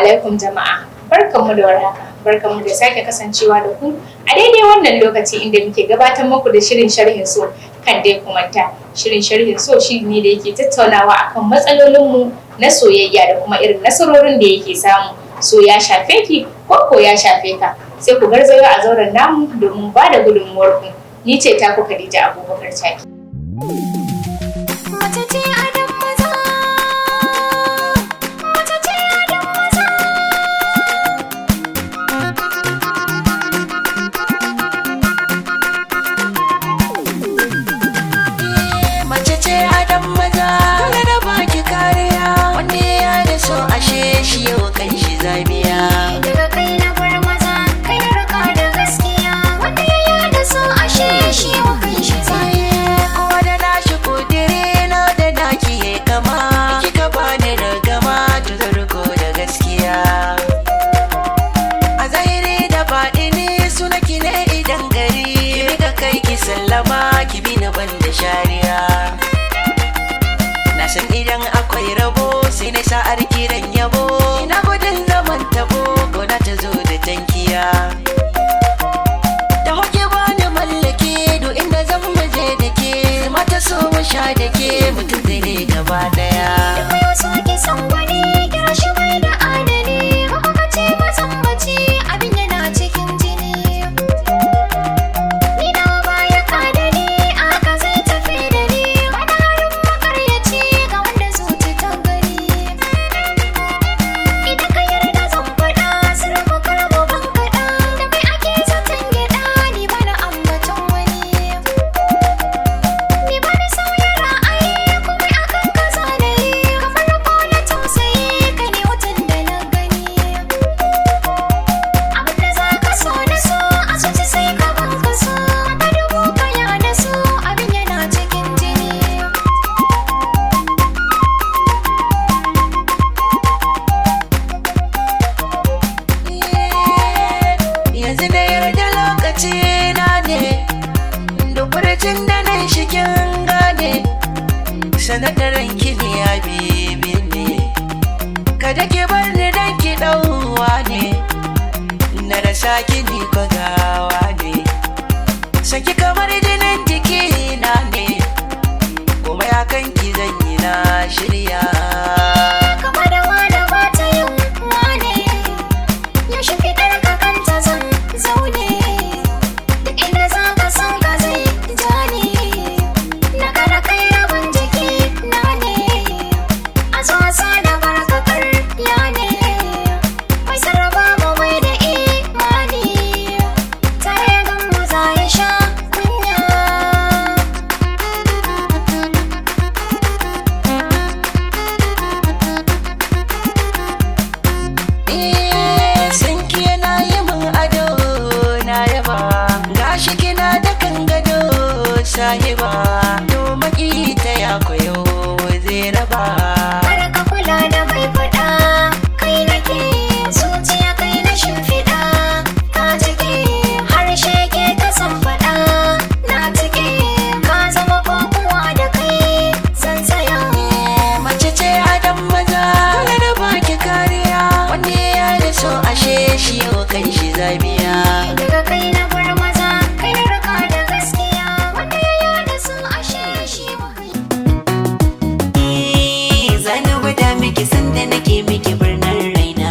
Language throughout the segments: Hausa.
alaikum jama'a, barkanmu da warhaka, barkanmu da sake kasancewa da ku a daidai wannan lokaci inda muke gabatar muku da shirin sharhin so kan dai kumanta. Shirin sharhin so shi ne da yake tattaunawa akan matsalolinmu na soyayya da kuma irin nasarorin da yake samu. So ya shafe ki ko ya shafe ka, sai ku garzayo a zauren namu domin ba da gudunmuwarku. Ni ce taku Khadija Abubakar Chake. Shi yau kan shi zabiya daga kai na bar maza kai na raka da gaskiya wanda ya yada so ashe shi yau kan shi zabiya kowa da nashi kudire na da naki ya kama kika bani da gama ta zarko da gaskiya a zahiri da baɗini suna ki ne idan gari ki ka kai ki sallama ki bi na ban da shari'a na san idan akwai rabo sai na sa'ar kiran yabo ina gudun zaman tabo gona ta zo da tankiya da hoke bani mallake do inda zan maje da ke mata so mu sha da ke mutum zai ne gaba daya da yau so ki san wani kira shi bai da adali ko ka ce ba san bace abin yana cikin jini ni na baya kadani aka zai tafi da ni wani harin makaryaci ga wanda zuci ta gani idan ka yarda zan faɗa sirrin makarabo ban kaɗa da mai ake zaton gyaɗa ni bana ambaton wani ni bani sauya ra'ayi komai akan kaza da yi kamar na kona tausayi kai ne watan da na gani abinda za ka so na so a zuci sai ka ban ka so ka dubu kaya da so abin yana cikin jini yanzu da yarda lokaci na ne da furcin da nan shikin gane sanadaran kini ya bibi ne kada ki bar ni dan ki ɗauwa ne na rasa kini bagawa ne saki kamar jinin jiki na ne kuma ya kan ki zan yi na shirya kamar da wada ba ta yin wane yaushe fitar ka kanta zan zaune duk inda za ka san ka zai jani na kada kai rabin jiki na ne a zuwa sa da barkakar ya ne mai sarrafa mu mai da imani tare gan mu za ya sha kunya sun kina yi min ado na yaba gashi kina da kan gado sahiba to maki ta ya koyo zai raba kada ka kula da bai faɗa kai nake zuciya kai na shimfiɗa ka jike harshe ke ta san faɗa na tike ka zama kokowa da kai zan tsaya mace ce adam maza kula da baki kariya wanda ya da so ashe shi yau kan shi zabiya daga kai na bar maza kai na raka da gaskiya wanda ya da so ashe shi yau kan zana gwada miki sanda nake miki birnin raina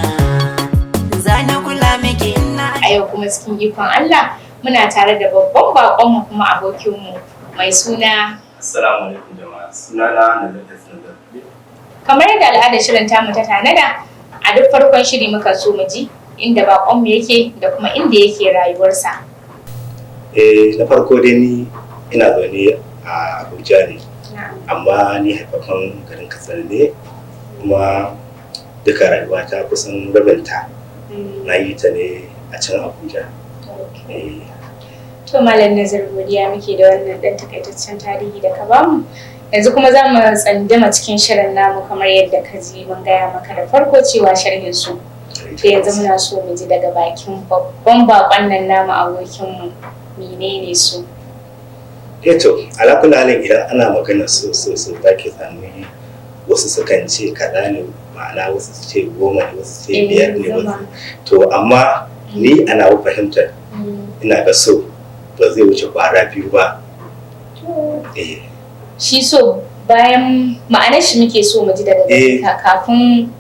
zana kula miki ina A yau kuma cikin ikon Allah muna tare da babban baƙonmu kuma abokinmu mai suna. Assalamu alaikum jama'a. Sunana NAZIR. Kamar yadda al'adar shirin tamu ta tanada, a duk farkon shiri muka so mu ji inda baƙonmu yake da kuma inda yake rayuwarsa. Na farko dai ni ina zaune a Abuja ne, amma ni haifafan garin Katsina ne, kuma duka rayuwa ta kusan rabinta na yi ta ne a can Abuja. To Malam Nazir, godiya muke da wannan ɗan takaitaccen tarihi da ka bamu. Yanzu kuma za mu tsandama cikin shirin namu kamar yadda ka ji mun gaya maka da farko cewa sharhin su. To yanzu muna so mu ji daga bakin babban baƙon nan namu abokinmu menene su. To ala kulli halin idan ana magana so za ki sami wasu sukan ce kaza ne, ma'ana wasu su ce 10 ne, wasu su ce 5 ne, wasu to amma ni ana fahimtar ina ga so ba zai wuce kwara 2 ba. Shi so bayan ma'anar shi muke so mu ji daga ka kafin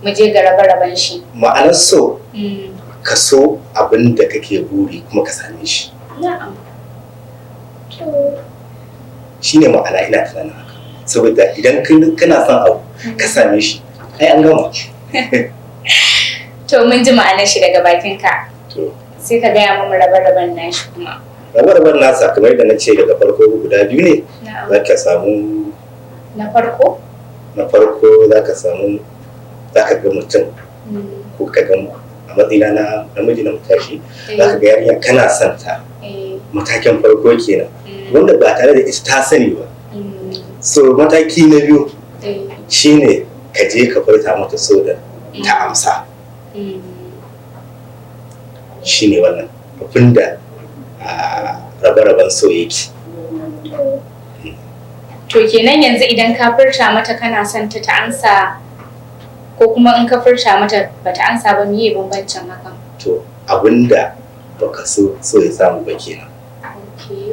mu je ga rabe-raben shi. Ma'anar so ka so abin da kake buri kuma ka same shi. Na'am. Shi ne ma'ana, ina tunanin haka. Saboda idan kana son abu ka same shi, ai an gama. To mun ji ma'anar shi daga bakin ka. Sai ka gaya mu rabe-raben nashi kuma. Rabe-raben nasa kamar da na ce daga farko guda 2 ne. Za ka samu na farko za ka samu, za ka ga mutum ko ka ga a matsayina na namiji na matashi, za ka ga yarinya kana son ta matakin farko kenan, wanda ba tare da ita ta sani ba. So mataki na 2 shine ka je ka furta mata so da ta amsa. Shine wannan abinda rabe-raben so yake. To kenan yanzu idan ka furta mata kana son ta amsa, ko kuma in ka furta mata bata amsa ba, meye bambancin hakan? To abinda baka so ya samu ba kenan.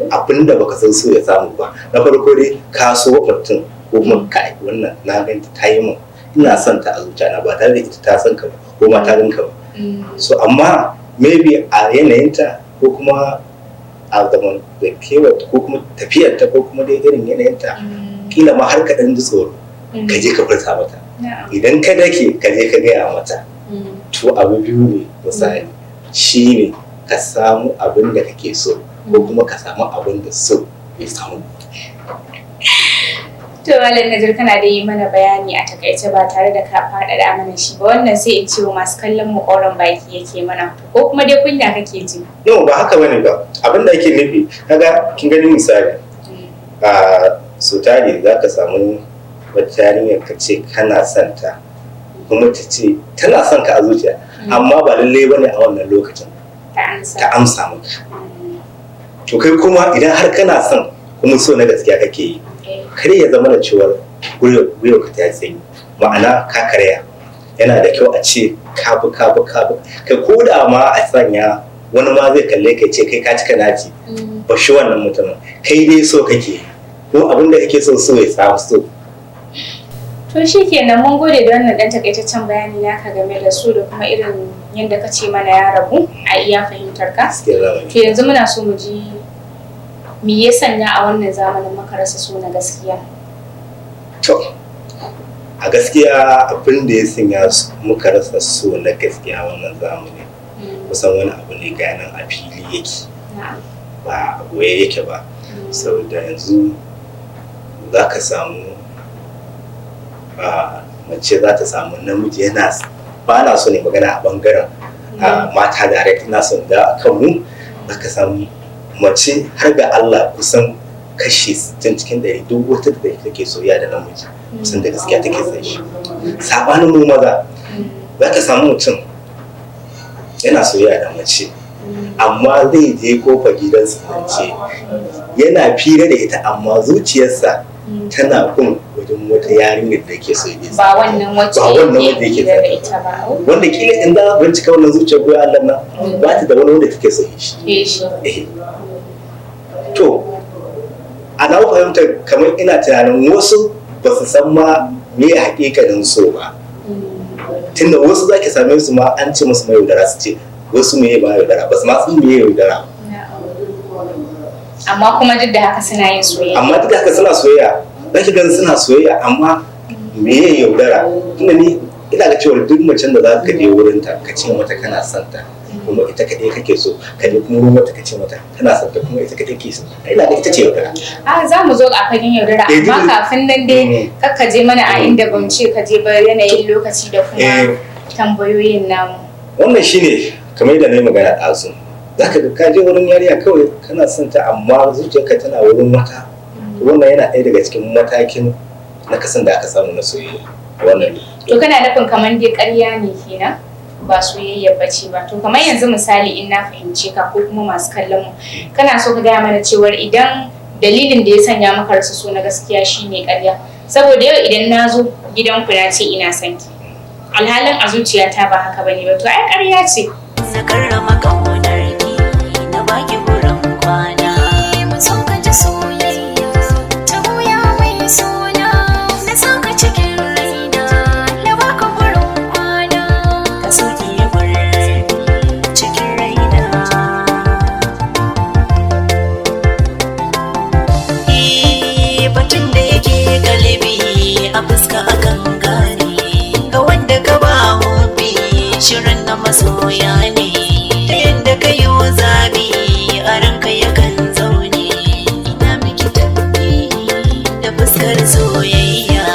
Abinda baka so ya samu ba, na farko dai ka so mutum ko kuma kai wannan na ganta ta yi min, ina son ta a zuciya na ba tare da ita ta san ka ba ko ma ta ganka ba. So amma maybe a yanayinta ko kuma a zaman da kewata ko kuma tafiyarta ko kuma dai irin yanayinta, kila ma har ka ɗan ji tsoro ka je ka furta mata. Idan ka dake ka je ka gaya mata, to abu 2 ne misali, shi ne ka samu abin da kake so ko kuma ka samu abin da so bai samu. To Malam Nazir, kana da yi mana bayani a takaice ba tare da ka faɗaɗa mana shi ba, wannan sai in ce wa masu kallon mu ƙoran baki yake mana, ko kuma dai kunya kake ji? Yau ba haka bane ba, abin da ake nufi kaga kin gani misali a so tare za ka samu wata yarinyar ka ce kana son ta kuma ta ce tana son ka a zuciya, amma ba lallai bane a wannan lokacin ta amsa maka. To kai kuma idan har kana son kuma so na gaskiya kake yi, kar ya zama da cewar gwiwa ka ta tsayi, ma'ana ka karya. Yana da kyau a ce kabu kai ko da ma a sanya wani ma zai kalle ka ce kai ka cika naci, ba shi wannan mutumin, kai dai so kake ko abin da kake so ya samu so. To shi kenan, mun gode da wannan ɗan takaitaccen bayani naka game da su da kuma irin yadda ka ce mana ya rabu a iya fahimtar ka. To yanzu muna so mu ji me ya sanya a wannan zamanin muka rasa so na gaskiya? To a gaskiya abin da ya sanya muka rasa so na gaskiya wannan zamani kusan wani abu ne ga nan a fili yake, ba a goye yake ba. Saboda yanzu za ka samu mace za ta samu namiji yana, ba na so ne magana a bangaren mata da ina son da kanmu, za ka samu mace har ga Allah kusan kashi 60 cikin 100 duk wata da take soyayya da namiji kusan da gaskiya take son shi. Sabanin mu maza, za ka samu mutum yana soyayya da mace amma zai je kofar gidansa mace yana fira da ita, amma zuciyarsa tana kun wajen wata yarinyar da yake so ya ba wannan wacce yake da ita ba, wanda kila in da bincika wannan zuciyar goyi Allah nan ba ta da wani wanda take so shi. To ana fahimtar kamar ina tunanin wasu ba su san ma me hakikanin so ba, tunda wasu za ki same su ma an ce musu mai yaudara su ce wasu me ba yaudara, ba su ma sun me yaudara. Amma kuma duk da haka suna yin soyayya. Amma duk da haka suna soyayya, za ki gan suna soyayya amma me yaudara. Tunda ni ina ga cewa duk macen da za ka je wurin ta ka ce mata kana son ta kuma ita kaɗai kake so, ka je kuma wurin mata ka ce mata kana son ta kuma ita kaɗai ke so, ina ga ita ce yaudara. Za mu zo a fagen yaudara, amma kafin nan dai kakka je mana a inda ban ce ka je ba, yanayin lokaci da kuma tambayoyin namu. Wannan shine kamar yadda na yi magana ɗazu, za ka ga ka je wurin yariya kawai kana son ta amma zuciyarka tana wurin wata. Wannan yana ɗaya daga cikin matakin na kasan da aka samu na soyayya. Wannan to kana nufin kamar dai ƙarya ne kenan, ba soyayya bace ba. To kamar yanzu misali in na fahimce ka ko kuma masu kallon mu, kana so ka gaya mana cewar idan dalilin da ya sanya maka rasa so na gaskiya shine ƙarya, saboda yau idan na zo gidanku na ce ina son ki alhalin a zuciyata ba haka bane ba to ai ƙarya ce. Na karrama ƙaunar ki na baki gurin kwana mu so ka ji soyayya ta wuya mai suna na saka cikin raina na baka gurin kwana ka so ki yi gurin cikin raina. Batun da yake galibi a fuska akan gane ga wanda ka ba hobi shirin na masoya ne ta yadda ka yi wa zabi a ranka yakan zaune ina miki tabbi da fuskar soyayya.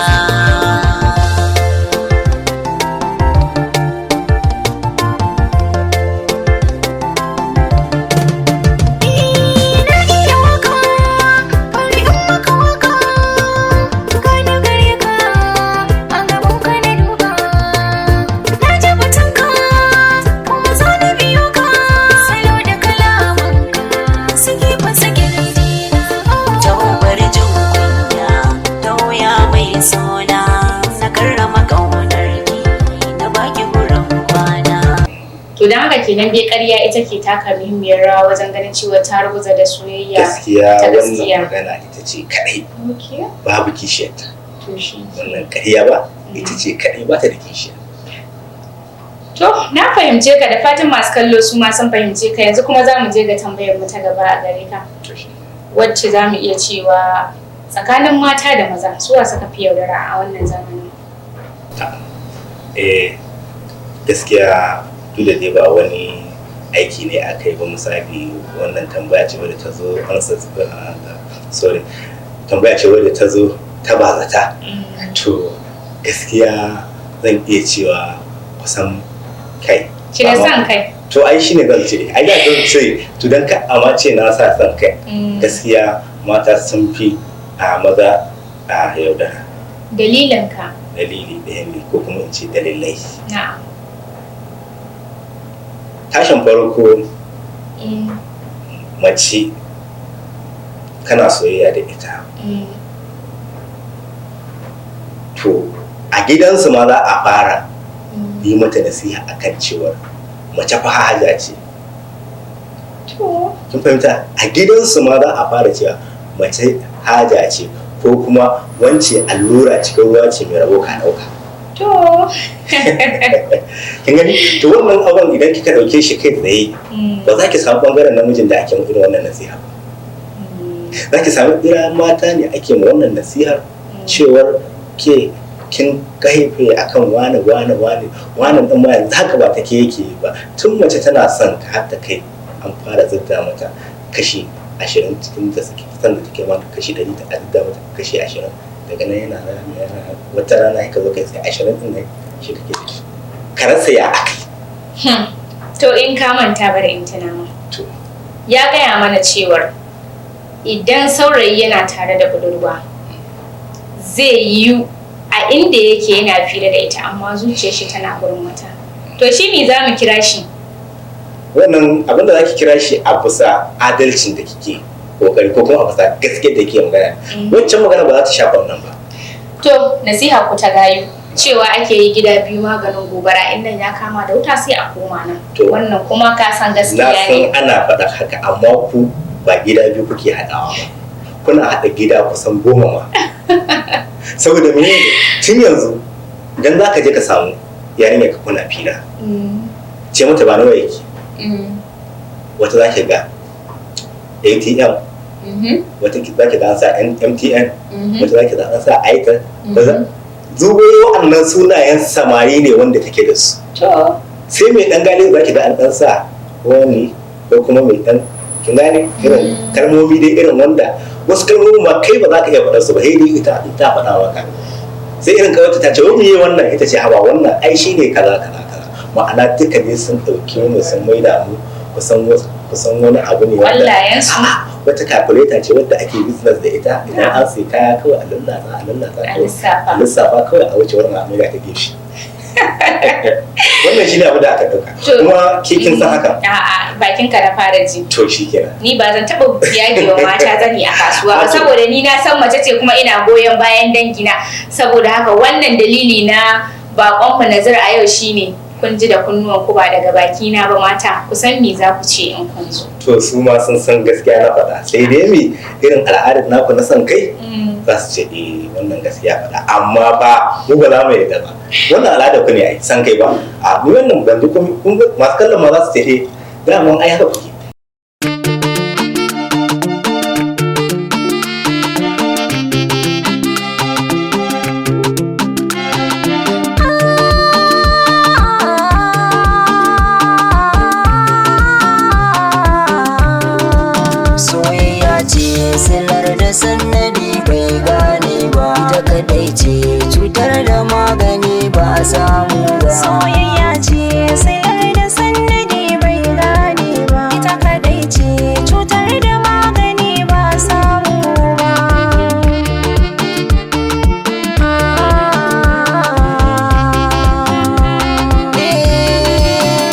To don haka kenan dai ƙarya ita ke taka muhimmiyar rawa wajen ganin cewa ta ruguza da soyayya ta gaskiya. Wannan magana ita ce kaɗai babu kishiyarta. Wannan ƙarya ba ita ce kaɗai ba ta da kishiya. To na fahimce ka da fatan masu kallo su ma sun fahimce ka yanzu kuma za mu je ga tambayar mu ta gaba a gare ka. Wacce za mu iya cewa tsakanin mata da maza suwa suka fi yaudara a wannan zamanin? Gaskiya duk da dai ba wani aiki ne aka yi ba misali wannan tambaya ce wadda ta zo tambaya ce wadda ta zo ta bazata to gaskiya zan iya cewa kusan kai Cire san kai to ai shine zan ce ai da zan ce to dan ka amma ce na sa san kai gaskiya mata sun fi a maza a yaudara. Dalilin ka? Dalili ɗaya ne ko kuma in ce dalilai. Na'am. Tashin farko mace kana soyayya da ita to a gidansu ma za a fara yi mata nasiha akan cewar mace fa haja ce. Kin fahimta a gidansu ma za a fara cewa mace haja ce ko kuma wance allura cikin ruwa ce mai rabo ka ɗauka. Kin gani to wannan abin idan kika dauke shi kai tsaye ba za ki samu bangaren namijin da ake irin wannan nasiha ba. Za ki samu irin mata ne ake ma wannan nasihar cewar ke kin kaife akan wani din ma yanzu haka ba take yake ba tun mace tana son ka har ta kai an fara zidda mata kashi 20 cikin da suke san da take ma kashi 100 ta zidda mata kashi 20 daga nan yana wata rana ka zo kai sai 20 din nan shi kake da shi ka rasa ya akai. To in ka manta bari in tuna ma ya gaya mana cewar idan saurayi yana tare da budurwa zai yi a inda yake yana fira da ita amma zuciyar shi tana gurin wata to shi me za mu kira shi? Wannan abin da za ki kira shi a bisa adalcin da kike kokari ko kuma a bisa gaske da ke magana wancan magana ba za ta shafa wannan ba. To nasiha ku ta gayu cewa ake yi gida biyu maganin gobara in nan ya kama da wuta sai a koma nan wannan kuma ka san gaskiya ne. Na san ana faɗa haka amma ku ba gida biyu kuke haɗawa ba kuna haɗa gida kusan 10 ma saboda me tun yanzu idan za ka je ka samu yarinya ka kuna fira ce mata ba nawa yake wata za ki ga ATM wata za ki ga an sa MTN wata za ki ga an sa Airtel zubo wa'annan sunayen samari ne wanda take da su sai mai dan gane za ki ga an dan sa wani ko kuma mai dan kin gane irin kalmomi dai irin wanda wasu kalmomi ma kai ba za ka iya faɗa su ba sai dai ita ta faɗa maka sai irin kawai ta ce wani wannan ita ce haba wannan ai shine kaza ma'ana duka ne sun ɗauke mu sun maida mu kusan wani abu ne wanda wata calculator ce wadda ake business da ita idan an sai kaya kawai a lallata a lissafa kawai a wuce wannan amira ta gefe Wannan shine abu da aka dauka kuma ke kin san haka. A'a bakin ka na fara ji. To shikenan. Ni ba zan taba yagewa mata zani a kasuwa ba saboda ni na san mace ce kuma ina goyon bayan dangina, saboda haka wannan dalili na bakon mu Nazir a yau shine kun ji da kunnuwan ku ba daga baki na ba mata, ku san me za ku ce in kun zo. To su ma sun san gaskiya na faɗa, sai dai me irin al'adar naku na san kai za su ce wannan gaskiya faɗa, amma ba mu ba za mu yarda ba. Wannan al'adar ku ne ai san kai ba. A mu wannan ban duk kun masu kallon ma za su ce da mun ai haka kuke. Samu ba soyayya ce sai da sannadi bai gane ba, ita kadai ce cutar da magani ba samu ba.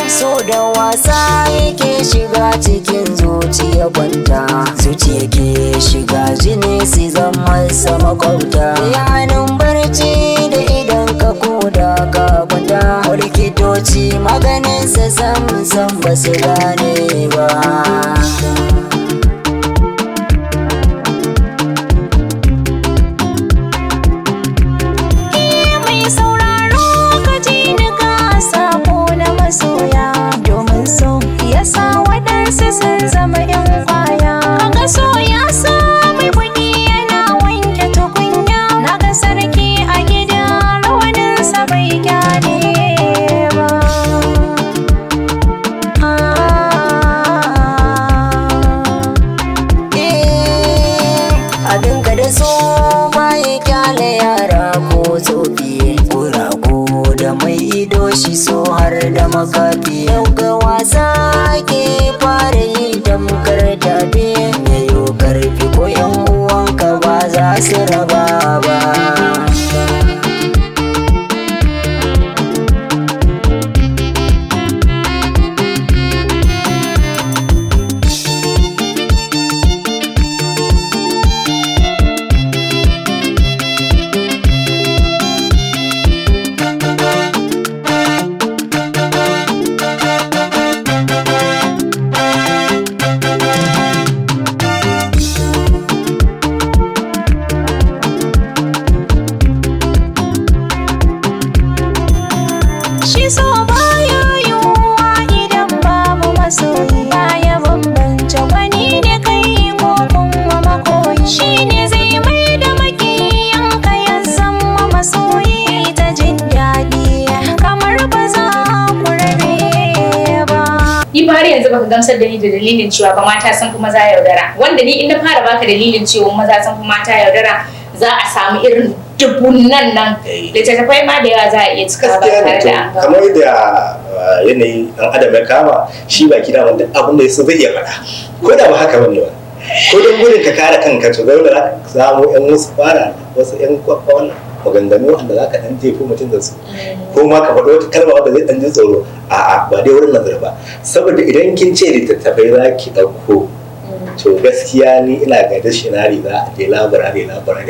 So da wasa yake shiga cikin zuciya kwanta, zuciya ke shiga jini su zama sama kwauta, yanin barci da idan ka koda ka kwanta, likitoci maganin sa sam ba su gane ba. Mai sauraro ka ji ni ka sako na masoya, domin so ya sa waɗansu sun zama 'yan kwaya. Kaga so ya sa mai kuɗi yana wanke tukunya, na ga sarki a gida rawaninsa bai gyare ba. Abinka da so baya kyale yara ko tsofi, kurago da mai ido shi so har da makafi. Yau ga wasa ke fara yi tamkar tafi, yayo karfi ko yan uwanka ba za su raba ba. Shi so baya yiwuwa idan babu masoyi, baya bambance wani da kai ko kuma makoyi. Shi ne zai mai da makiyanka ya zama masoyi, ta jin daɗi kamar ba za ku rabe ba. Ni ba har yanzu baka gamsar da ni da dalilin cewa ba mata sun fi maza yaudara, wanda ni in na fara baka dalilin cewa maza sun fi mata yaudara za a samu irin dubunan nan littattafai ma da yawa za a iya cika ba tare da an gama. Kamar da yanayin dan adam ya kama shi ba kida wanda abin da yaso zai iya faɗa, ko da ba haka bane ba, ko don gudun ka kare kanka to zaune za ka samu yan wasu fara wasu yan kwakwan maganganu wanda za ka dan jefo mutum da su, ko ma ka faɗo wata kalma wanda zai dan ji tsoro. A'a ba dai wurin nazar ba, saboda idan kin ce littattafai za ki ɗauko to gaskiya ni ina ga dictionary za a je labarari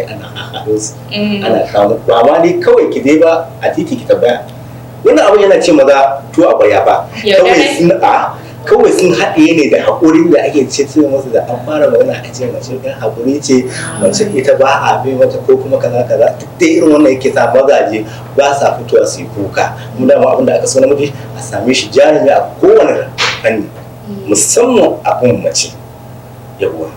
ana haɗo su ana kawo ba ma ni kawai ki je ba a titi ki tambaya wannan abin yana ce maza to a baya ba kawai sun haɗe ne da haƙurin da ake ce masu da an fara magana a ce mace ɗan haƙuri ce, mace ita ba a bai mata ko kuma kaza duk da irin wannan yake sa mazaje ba sa fitowa su yi kuka. Mu dama abin da aka so namiji a same shi jarumi a kowane fanni musamman abin mace. Yawwa.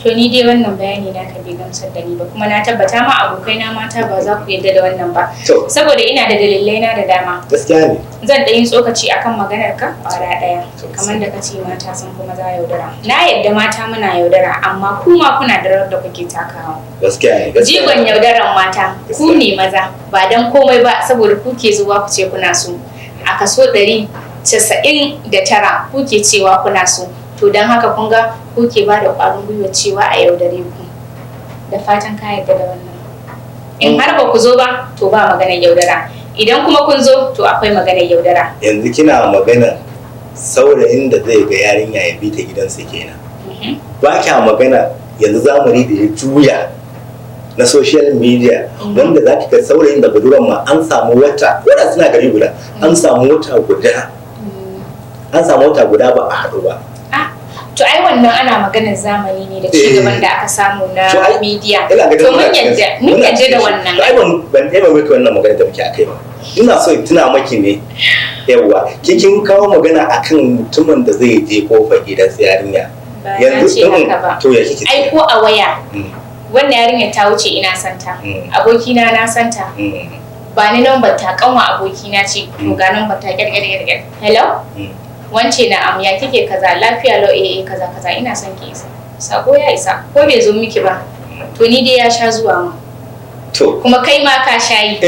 To ni dai wannan bayani na ka bai gamsar da ni ba, kuma na tabbata ma abokai na mata ba za ku yarda da wannan ba, saboda ina da dalilai na da dama. Gaskiya ne. Zan ɗan yi tsokaci akan maganar ka ƙwara ɗaya, kamar da kace mata sun fi maza yaudara. Na yadda mata muna yaudara, amma ku ma kuna da rawar da kuke takawa. Gaskiya ne. Jigon yaudaran mata ku ne maza, ba dan komai ba saboda ku ke zuwa ku ce kuna so. A kaso 199 kuke cewa kuna so. To don haka kun ga kuke ba da ƙwarin gwiwa cewa a yaudare ku. Da fatan ka yarda da wannan. In har ba ku zo ba to ba maganar yaudara. idan kuma kun zo to akwai maganar yaudara. Yanzu kina magana saurayin da zai ga yarinya ya bi ta gidansa kenan. Ba kya magana yanzu zamani da ya juya na social media wanda za ki ga saurayin da budurwan ma an samu wata wadda suna gari guda an samu wata guda ba a haɗu ba. To ai wannan ana maganar zamani ne da ci gaban da aka samu na media. To mun yadda da wannan. To ai ban ɗaya miki wannan magana da muke akai ba. Ina so tuna maki ne yawa kin kawo magana akan mutumin da zai je kofar gidan yarinya. Yanzu to ya kike ai ko a waya wannan yarinya ta wuce ina santa abokina na santa ba ni number ta kanwa abokina ce to ga number ta kirkir hello wance na ya kike kaza lafiya lau kaza ina son ki isa sako ya isa ko bai zo miki ba to ni dai ya sha zuwa mu to kuma kai ma ka shayi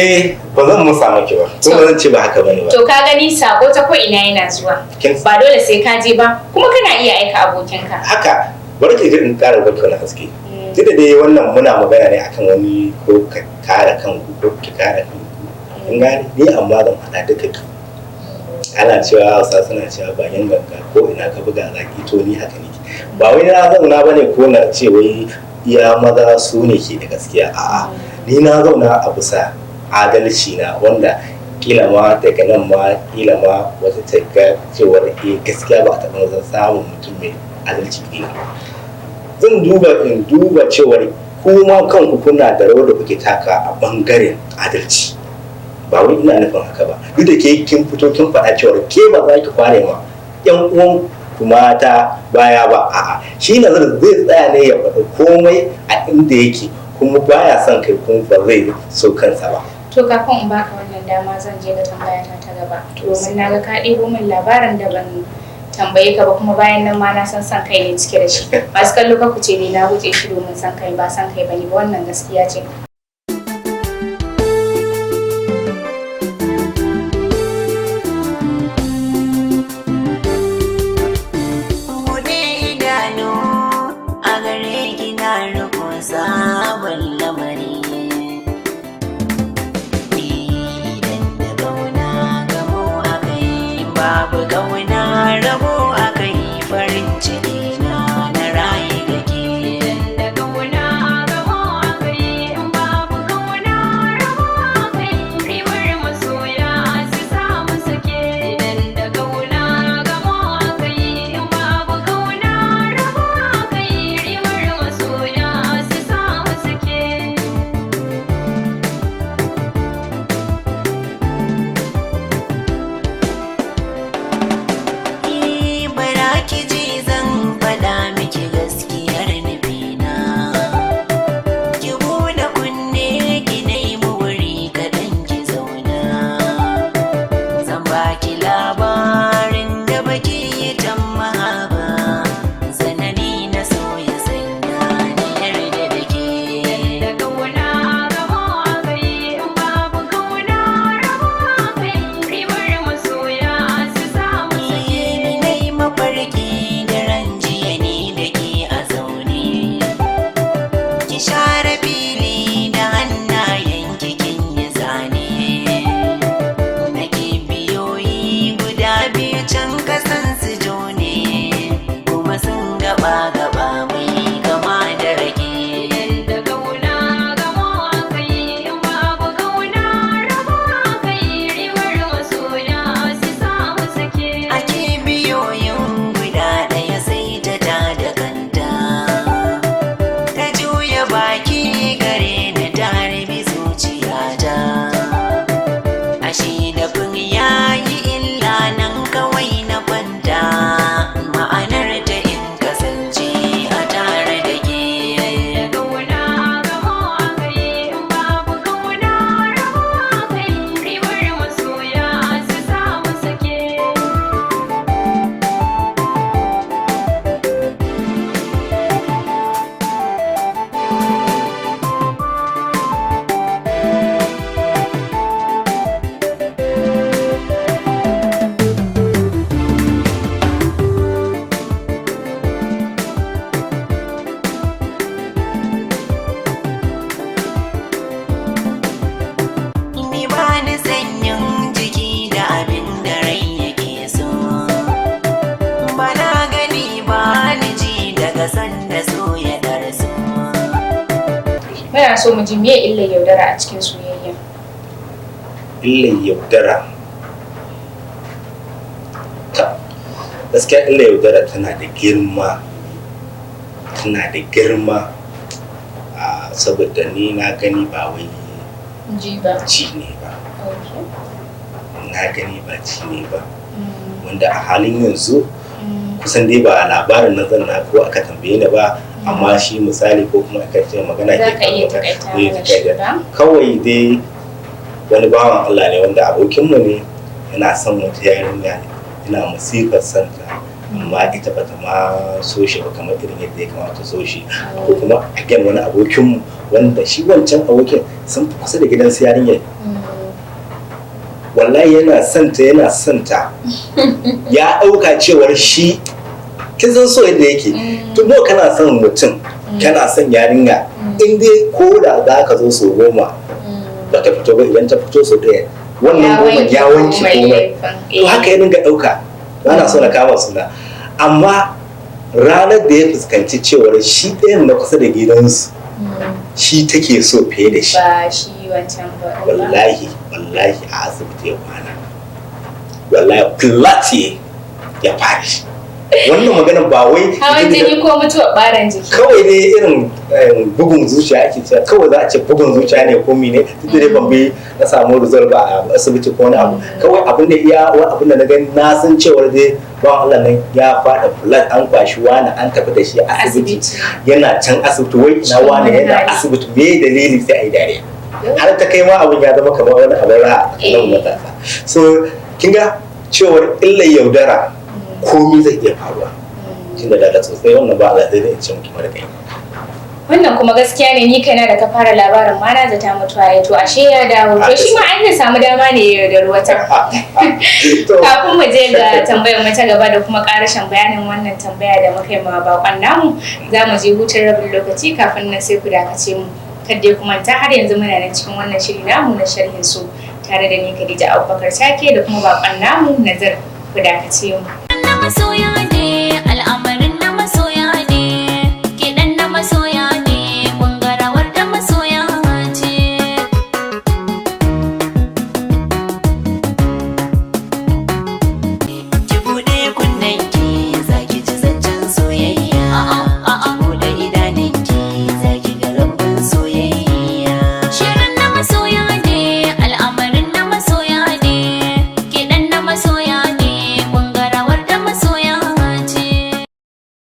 ba zan musa miki ba ko ba zan ce ba haka bane ba to ka gani sako ta ko ina yana zuwa ba dole sai ka je ba kuma kana iya aika abokinka haka barke da in ƙara baki wani haske duk da dai wannan muna magana ne akan wani ko ka kare kanku ko ki kare kanku in gani ni amma zan faɗa duka ana cewa Hausa suna cewa bayan ganga ko ina ka buga zaki to ni haka ne ba wai na zauna bane ko na ce wai iya maza su ne ke da gaskiya a'a ni na zauna a bisa adalci na wanda kila ma daga nan ma kila ma wata ta ga cewar gaskiya ba ta taɓa samun mutum mai adalci ne zan duba cewar kuma kanku kuna da rawar da kuke taka a bangaren adalci ba wai ina nufin haka ba duk da ke kin fito kin faɗa cewar ke ba za ki kware ma yan uwan kuma ta baya ba a'a shi Nazir zai tsaya ne ya faɗi komai a inda yake kuma baya son kai kuma ba zai so kansa ba. To kafin in baka wannan dama zan je ga tambaya ta gaba domin na ga ka ɗebo min labarin da ban tambaye ka ba kuma bayan nan ma na san kai ne cike da shi masu kallo ka kuce ne na guje shi domin san kai ba san kai bane ba wannan gaskiya ce. Sabon lamari idan da gauna gamo a kai babu gauna rabo a kai farin ciki na rayu gake idan da gauna gamo a kai babu gauna rabo a kai ribar masoya su samu sake idan da gauna gamo a kai babu gauna rabo a kai ribar masoya so mu ji me illar yaudara a cikin soyayya. Illar yaudara, gaskiya illar yaudara tana da girma, saboda ni na gani ba wai ci ne ba. Na gani ba ci ne ba, wanda a halin yanzu kusan dai ba labarin na zanna ko aka tambaye ni ba, amma shi misali ko kuma aka ce magana ke kawai dai wani bawan Allah ne wanda abokinmu ne, yana son wata yarinya, yana masifar santa, amma ita bata ma so shi ba kamar irin yadda ya kamata so shi. Ko kuma again wani abokinmu wanda shi wancan abokin sun fi kusa da gidan su yarinyar, wallahi yana santa ya ɗauka cewar shi kin san so yadda yake, to mo kana son mutum kana son yarinya, in dai ko da za ka zo so 10 ba ta fito ba, idan ta fito so 1 wannan 10 ya wanke komai. To haka ya dinga ɗauka, ba na so na kama suna, amma ranar da ya fuskanci cewar shi ɗayan na kusa da gidansu shi take so fiye da shi, ba shi wancan ba, wallahi a asibiti ya kwana, wallahi plati ya fara shi. Wannan magana ba wai hawan jini ko mutuwar ɓaran jiki, kawai ne irin bugun zuciya ake cewa, kawai za a ce bugun zuciya ne ko mene, duk da ban bi na samu result ba a asibiti ko wani abu, kawai abin da abin da na gani na san cewar dai ba Allah nan ya faɗa blood, an kwashi wani an tafi da shi a asibiti, yana can asibiti, wai ina wani yana asibiti, me dalili sai a yi dariya, har ta kai ma abin ya zama kamar wani abin raha a nan matasa. So kin ga cewar illar yaudara komai zai iya faruwa, tunda da sosai wannan ba Allah zai ce miki mara kai. Wannan kuma gaskiya ne, ni kaina da ka fara labarin ma na zata mutuwa ya to ashe ya dawo, to shi ma an samu dama ne ya yaudar wata. Kafin mu je ga tambayar mu ta gaba da kuma karashin bayanin wannan tambaya da muka yi ma bakon namu, za mu je hutun rabin lokaci, kafin nan sai ku dakace mu. Kadai kuma ta har yanzu muna nan cikin wannan shiri namu na sharhin su, tare da ni Khadija Abubakar Chake da kuma bakon namu NAZIR, ku dakace mu. Masoya ne al'amari.